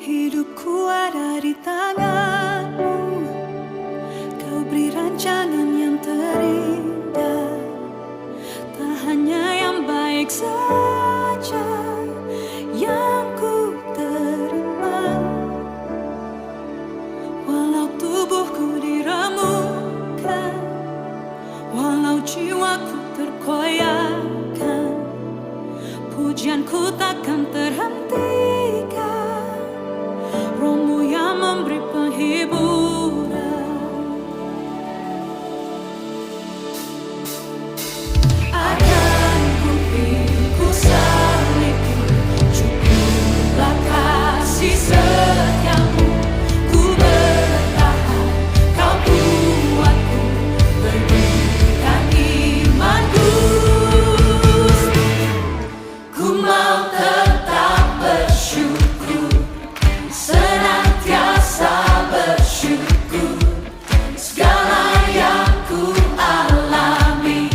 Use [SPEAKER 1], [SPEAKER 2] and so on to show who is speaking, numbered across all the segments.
[SPEAKER 1] Hidupku ada di tanganmu. Kau beri rancangan yang terindah, tak hanya yang baik saja yang ku terima. Walau tubuhku diremukkan, walau jiwaku terkoyakkan, pujianku takkan terhentikan. Rohmu yang memberi penghiburan. Akan ku salibku, cukuplah kasih setiamu. Ku bertahan, kau buatku berikan imanku. Ku mau tetap bersyukur, senantiasa bersyukur. Segala yang ku alami,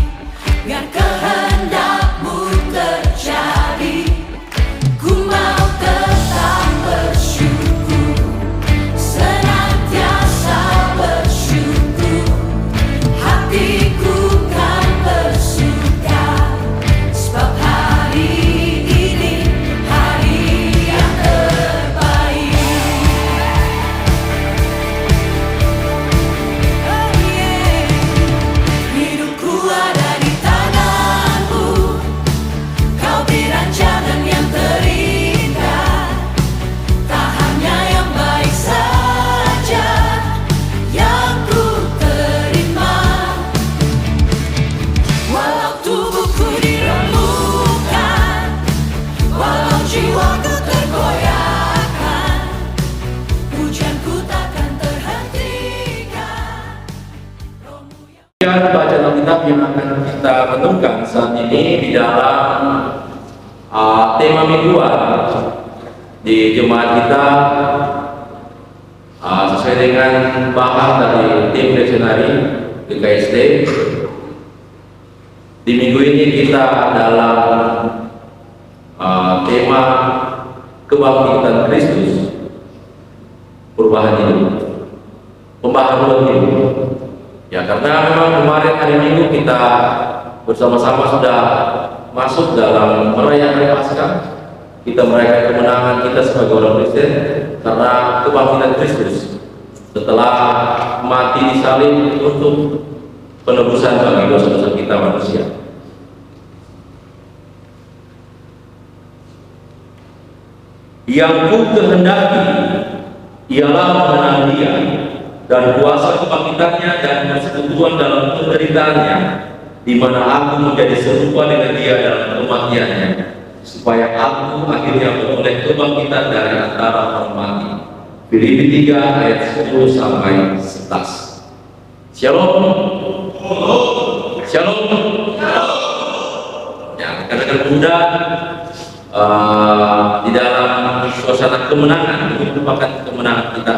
[SPEAKER 1] biar kehendakmu terjadi. Ku mau tetap bersyukur, senantiasa bersyukur. Hatiku kan bersuka, sebab hari ini hari yang terbaik. Oh yeah. Hidupku ada di tanganmu. Kau beri rancangan yang terindah, tak hanya yang baik saja yang ku terima. Walau tubuhku diremukkan, walau jiwaku tergoyahkan, pujianku takkan terhentikan. Rohmu yang
[SPEAKER 2] Bacaan Alkitab yang akan kita renungkan saat ini di dalam tema mingguan di jemaat kita, sesuai dengan bahan dari tim leksionari GKSD. Di minggu ini kita dalam tema kebangkitan Kristus, perubahan hidup, pembaharuan hidup. Ya, karena memang kemarin hari Minggu kita bersama-sama sudah masuk dalam merayakan Paskah. Kita merayakan kemenangan kita sebagai orang Kristen karena kebangkitan Kristus setelah mati di salib untuk penebusan bagi dosa-dosa kita manusia. Yang ku kehendaki ialah mengenal Dia dan kuasa kebangkitannya dan persekutuan dalam penderitaannya, di mana aku menjadi serupa dengan Dia dalam kematiannya, supaya aku akhirnya memperoleh kebangkitan dari antara orang mati. Filipi 3 ayat 10 sampai 11. Shalom. Shalom. Ya, rekan-rekan muda, di dalam suasana kemenangan, ini merupakan kemenangan kita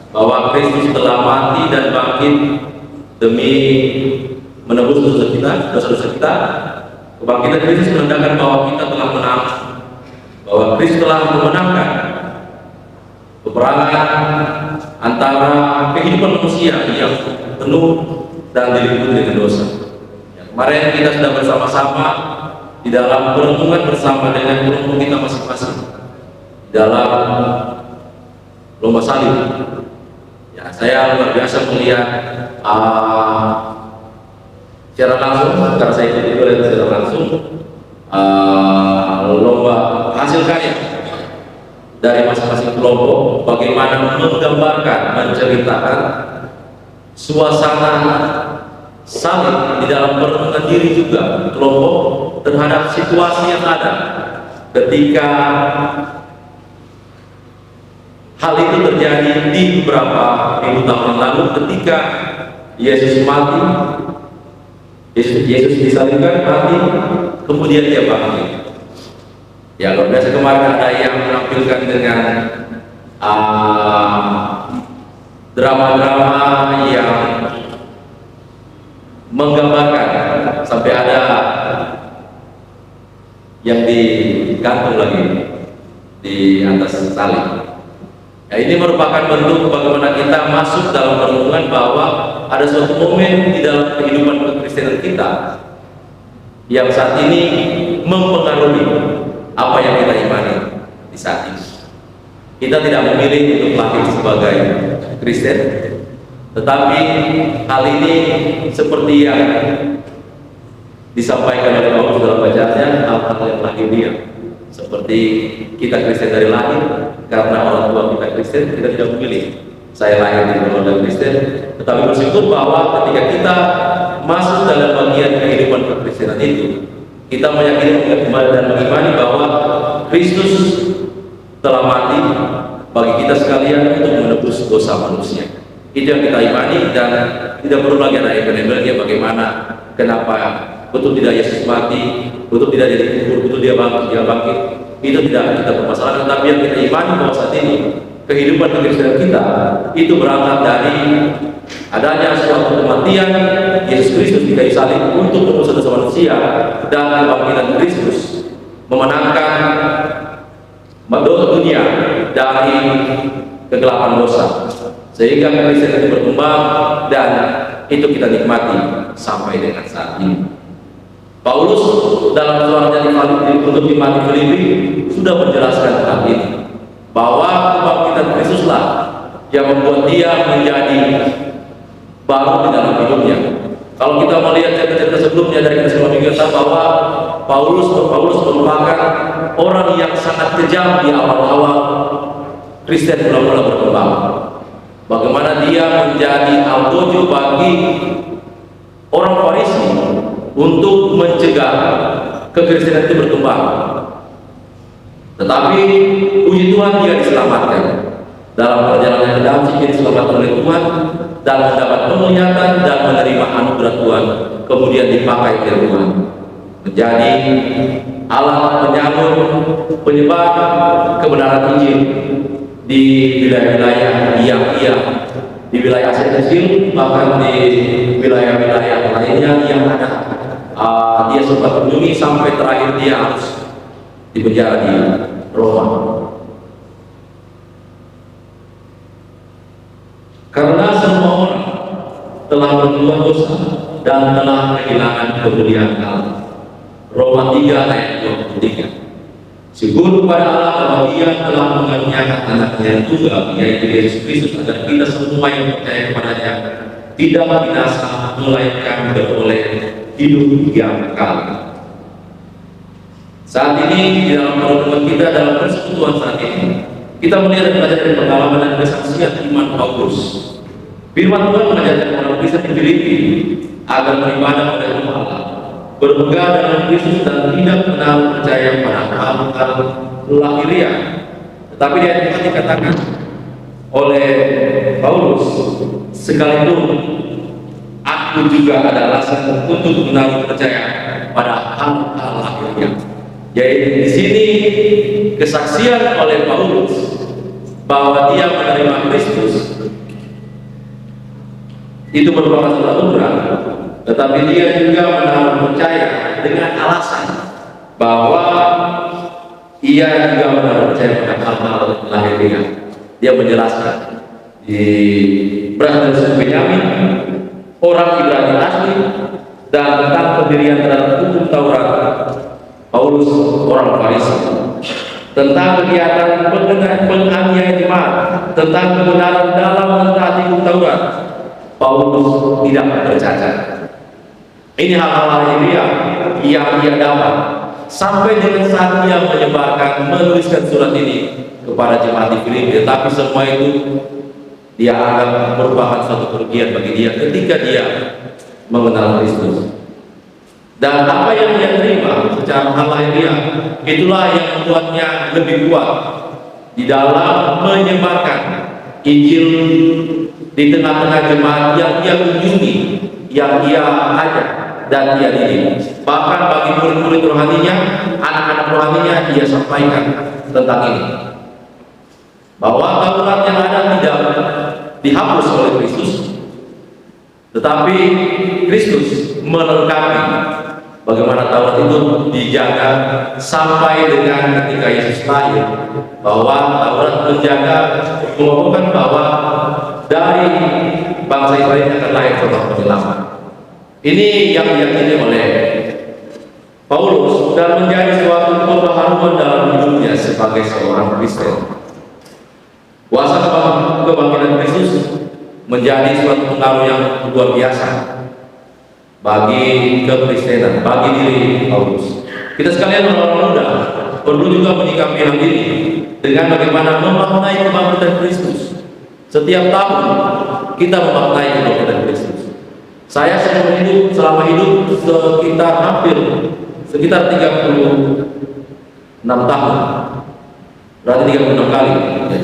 [SPEAKER 2] bahwa Kristus telah mati dan bangkit demi menebus dosa-dosa kita. Kebangkitan Kristus menandakan bahwa kita telah menang, bahwa Kristus telah memenangkan peperangan antara kehidupan manusia yang penuh dan diliputi dengan dosa. Kemarin kita sudah bersama-sama di dalam perenungan bersama dengan kelompok kita masing-masing dalam lomba salib. Ya, saya luar biasa melihat secara langsung, karena saya ikuti oleh secara langsung lomba hasil karya dari masing-masing kelompok, bagaimana menggambarkan, menceritakan suasana salib di dalam perenungan diri juga kelompok terhadap situasi yang ada ketika hal itu terjadi di beberapa minggu tahun lalu ketika Yesus mati, Yesus disalibkan, mati, kemudian Dia bangkit. Ya, luar biasa. Kemarin ada yang menampilkan dengan drama-drama yang menggambarkan sampai ada yang digantung lagi di atas salib. ini merupakan bentuk bagaimana kita masuk dalam renungan bahwa ada suatu momen di dalam kehidupan kekristenan kita yang saat ini mempengaruhi apa yang kita imani di saat ini. Kita tidak memilih untuk lahir sebagai Kristen, tetapi hal ini seperti yang disampaikan oleh Paulus dalam bacaannya, hal-hal yang lahiriah. Seperti kita Kristen dari lahir, karena orang tua kita Kristen, kita tidak memilih saya lahir di keluarga Kristen, tetapi bersyukur bahwa ketika kita masuk dalam bagian kehidupan kekristenan itu, kita meyakini dan mengimani bahwa Kristus telah mati bagi kita sekalian untuk menebus dosa manusia. Itu yang kita imani, dan tidak perlu lagi ada embel-embelnya bagaimana, kenapa betul tidak Yesus mati, betul tidak jadi kubur, betul dia bangkit. Itu tidak kita permasalahkan, tapi yang kita imani bahwa saat ini kehidupan kekristenan kita itu berangkat dari adanya suatu kematian Yesus Kristus di kayu salib untuk menebus dosa manusia, dan kebangkitan Kristus memenangkan dunia dari kegelapan dosa, sehingga kekristenan itu berkembang, dan itu kita nikmati sampai dengan saat ini. Paulus dalam suaranya untuk iman Filipi sudah menjelaskan hal ini, bahwa kebangkitan Kristuslah yang membuat dia menjadi baru di dalam hidupnya. Kalau kita melihat cerita-cerita sebelumnya dari kisah kita, bahwa Paulus merupakan orang yang sangat kejam di awal-awal Kristen mula-mula berkembang. Bagaimana dia menjadi algojo bagi orang Farisi untuk mencegah kekristenan itu berkembang. Tetapi puji Tuhan, dia diselamatkan. Dalam perjalanan ke Damsyik dia diselamatkan oleh Tuhan dan mendapat penglihatan dan menerima anugerah Tuhan, kemudian dipakai oleh Tuhan menjadi alat penyalur, penyebar kebenaran Injil di wilayah-wilayah yang di wilayah Asia Kecil, bahkan di wilayah-wilayah lainnya yang ada dia sempat kunjungi, sampai terakhir dia harus dipenjara di Roma. Karena semua orang telah berbuat dosa dan telah kehilangan kemuliaan Allah. Roma 3 ayat 23. Syukur kepada Allah bahwa Dia telah mengaruniakan anaknya yang tunggal, yaitu Yesus Kristus, agar kita semua yang percaya kepadanya tidak binasa, melainkan beroleh hidup yang kekal. Saat ini di dalam pertemuan kita, dalam persekutuan saat ini, kita melihat dan belajar dari pengalaman dan kesaksian iman Paulus. Firman Tuhan mengajarkan orang Kristen di Filipi agar beribadah pada Allah, berpegang dalam Kristus, dan tidak menaruh percaya pada hal-hal lahiriah. Tetapi di ayat 4 dikatakan oleh Paulus, sekalipun aku juga ada alasan untuk menaruh percaya pada hal-hal lahiriah. Yaitu di sini kesaksian oleh Paulus bahwa dia menerima Kristus itu merupakan satu anugerah, tetapi dia juga menaruh percaya dengan alasan bahwa ia juga menaruh percaya pada hal-hal lahiriah. Dia menjelaskan di berasal dari Benyamin, orang Ibrani asli, dan tentang pendirian terhadap hukum Taurat. Paulus orang Farisi, tentang kegiatan penganiayaan jemaat, tentang kebenaran dalam mentaati hukum Taurat. Paulus tidak bercacat. Ini hal-hal lahiriah yang dia dapat sampai dengan saat dia menuliskan surat ini kepada jemaat di Filipi. Tapi semua itu dia anggap merupakan suatu kerugian bagi dia ketika dia mengenal Kristus. Dan apa yang dia terima secara hal lahiriah, itulah yang membuatnya lebih kuat di dalam menyebarkan Injil di tengah-tengah jemaat yang dia kunjungi, yang dia ajak dan dia didik. Bahkan bagi murid-murid rohaninya, anak-anak rohaninya, dia sampaikan tentang ini, bahwa Taurat yang ada tidak dihapus oleh Kristus, tetapi Kristus melengkapi bagaimana Taurat itu dijaga sampai dengan ketika Yesus lahir, bahwa Taurat menjaga, mengumumkan bahwa dari bangsa Israel akan lahir seorang penyelamat. Ini yang diyakini oleh Paulus dan menjadi suatu pembaharuan dalam hidupnya sebagai seorang Kristen. Kuasa kebangkitan Kristus menjadi suatu pengaruh yang luar biasa bagi kekristenan, bagi diri Paulus. Kita sekalian orang muda perlu juga menyikapi hal ini dengan bagaimana memaknai kebangkitan Kristus. Setiap tahun kita memaknai kebangkitan Kristus. Saya selama hidup sekitar 36 tahun. Berarti 36 kali.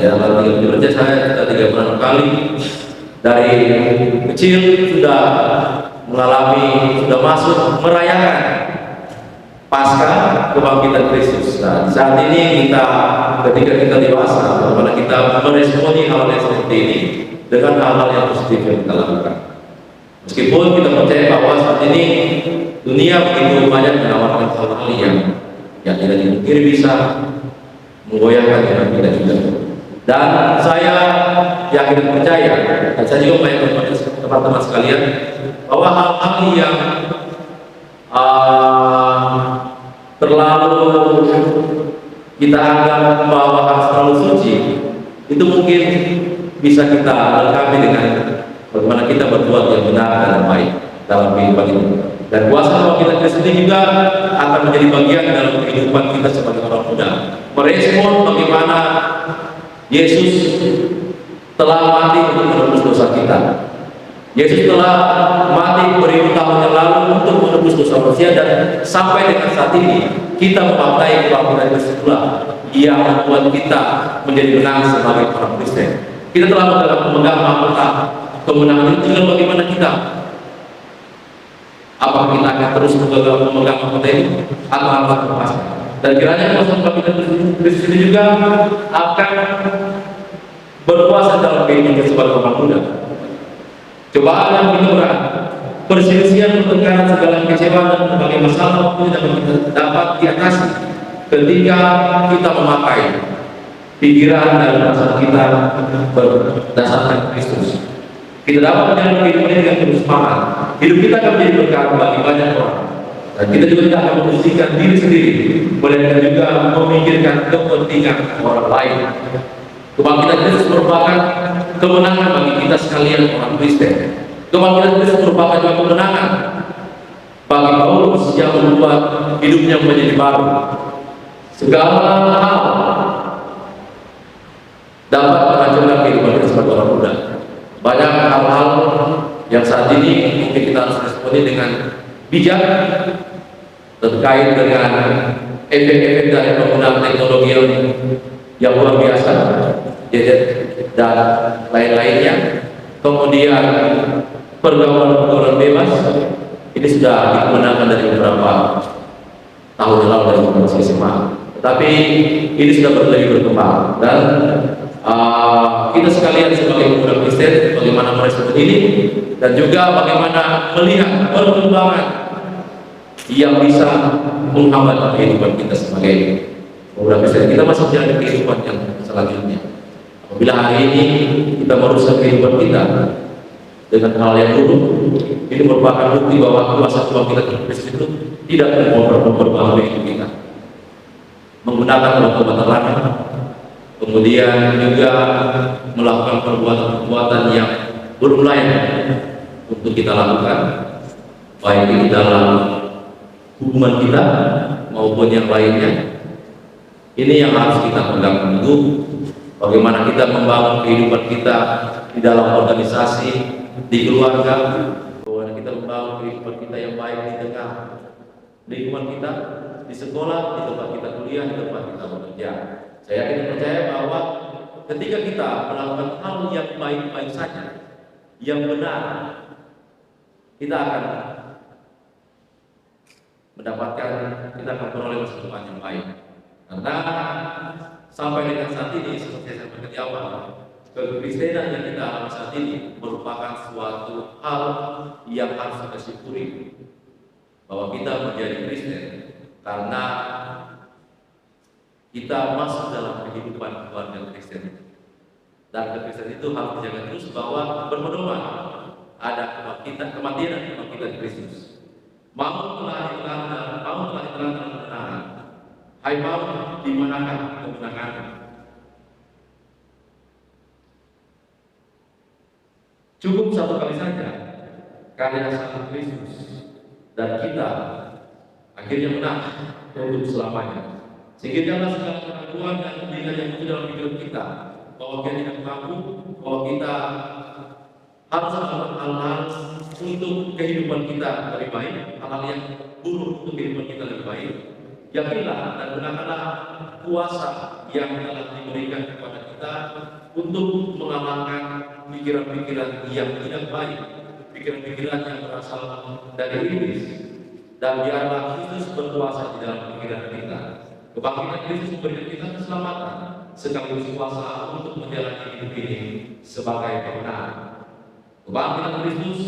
[SPEAKER 2] Ya, dalam 37 saja saya 36 kali. Dari kecil sudah masuk merayakan Paskah kebangkitan Kristus. Nah, saat ini ketika kita dewasa, bagaimana kita meresponi hal yang seperti ini dengan hal-hal yang positif yang kita lakukan. Meskipun kita percaya bahwa saat ini dunia begitu banyak menawarkan hal-hal yang tidak dimungkiri bisa menggoyahkan iman kita juga. Dan saya yakin dan percaya, dan saya juga banyak teman-teman sekalian, bahwa hal-hal yang terlalu kita anggap bahwa harus terlalu suci, itu mungkin bisa kita lengkapi dengan bagaimana kita berbuat yang benar dan baik dalam kehidupan ini. Dan kuasa kita sendiri juga akan menjadi bagian dalam kehidupan kita sebagai orang muda. Merespon bagaimana Yesus telah mati untuk menebus dosa kita. Yesus telah mati beribu tahun yang lalu untuk menebus dosa manusia, dan sampai dengan saat ini kita memaknai kebangkitan Kristus yang membuat kita menjadi menang sebagai orang Kristen. Kita telah memegang mahkota kemenangan itu. Tinggal bagaimana kita, apakah kita akan terus memegang mahkota ini atau akan lepaskan. Dan kiranya kuasa kebangkitan Kristus ini juga akan berkuasa dalam kehidupan kita sebagai orang muda. Cobaan yang begitu berat, perselisihan, pertengkaran, segala kecewaan dan berbagai masalah itu dapat diatasi ketika kita memakai pikiran dan perasaan kita berdasarkan Kristus. Kita dapat menjalani kehidupan ini dengan penuh semangat. Hidup kita akan menjadi berkat bagi banyak orang. Dan kita juga tidak akan memposisikan diri sendiri, melainkan juga memikirkan kepentingan orang lain. Kebangkitan Kristus merupakan kemenangan bagi kita sekalian orang Kristen. Kebangkitan Kristus merupakan juga kemenangan bagi Paulus yang membuat hidupnya menjadi baru. Segala hal dapat menghancurkan kehidupan kita sebagai orang muda. Banyak hal-hal yang saat ini mungkin kita harus responi dengan bijak terkait dengan efek-efek dari penggunaan teknologi yang luar biasa, dan lain-lainnya. Kemudian pergaulan bebas ini sudah digunakan dari beberapa tahun yang lalu dari masih SMA, tetapi ini sudah lebih berkembang. Dan kita sekalian sebagai pemuda Kristen bagaimana merespon ini, dan juga bagaimana melihat perkembangan yang bisa menghambat kehidupan kita sebagai pemuda Kristen. Kita masih menjalani kehidupan yang selanjutnya. Apabila hari ini kita merusak kehidupan kita dengan hal yang buruk, ini merupakan bukti bahwa kuasa kebangkitan Kristus itu tidak memperbaharui hidup kita. Menggunakan obat-obatan lama, kemudian juga melakukan perbuatan-perbuatan yang belum layak untuk kita lakukan, baik di dalam hubungan kita maupun yang lainnya. Ini yang harus kita pegang teguh. Bagaimana kita membangun kehidupan kita di dalam organisasi, di keluarga, bagaimana kita membangun kehidupan kita yang baik di tengah lingkungan kita, di sekolah, di tempat kita kuliah, di tempat kita bekerja. Saya yakin dan percaya bahwa ketika kita melakukan hal yang baik-baik saja, yang benar, kita akan memperoleh masa depan yang baik. Karena sampai dengan saat ini, seperti saya sampaikan di awal, kekristenan yang kita alami saat ini merupakan suatu hal yang harus kita syukuri. bahwa kita menjadi Kristen karena kita masuk dalam kehidupan keluarga Kristen. Dan kekristenan itu harus dijaga terus bahwa berpedoman ada kematian dan kebangkitan Kristus. Maut telah ditelan dalam kemenangan. Hai maut, di manakah kemenanganmu? Cukup satu kali saja karya salib Kristus dan kita akhirnya menang untuk selamanya. Sehingga jangan segala keraguan dan kebingungan yang muncul dalam hidup kita, bahwa kita tidak mampu, bahwa kita harus melakukan hal-hal untuk kehidupan kita lebih baik, hal-hal yang buruk untuk kehidupan kita lebih baik. Yakinlah dan gunakanlah kuasa yang telah diberikan kepada kita untuk mengalahkan pikiran-pikiran yang tidak baik, pikiran-pikiran yang berasal dari iblis, dan biarlah Kristus berkuasa di dalam pikiran kita. Kebangkitan Kristus memberikan kita keselamatan sekaligus kuasa untuk menjalani hidup ini sebagai pemenang. Kebangkitan Kristus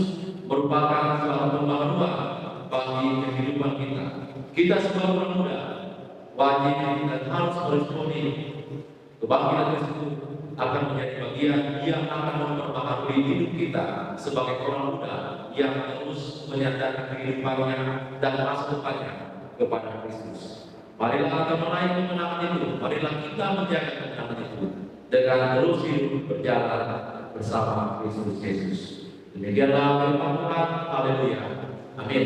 [SPEAKER 2] merupakan suatu pembaharuan bagi kehidupan kita. Kita sebagai orang muda wajib dan harus meresponi kebangkitan Kristus akan menjadi bagian yang akan memperbaharui hidup kita sebagai orang muda yang terus menyandarkan kehidupannya dan masa depannya kepada Kristus. Marilah kita meraih kemenangan itu, marilah kita menjaga kemenangan itu dengan terus hidup berjalan bersama Kristus Yesus. Demikianlah firman Tuhan. Haleluya. Amin.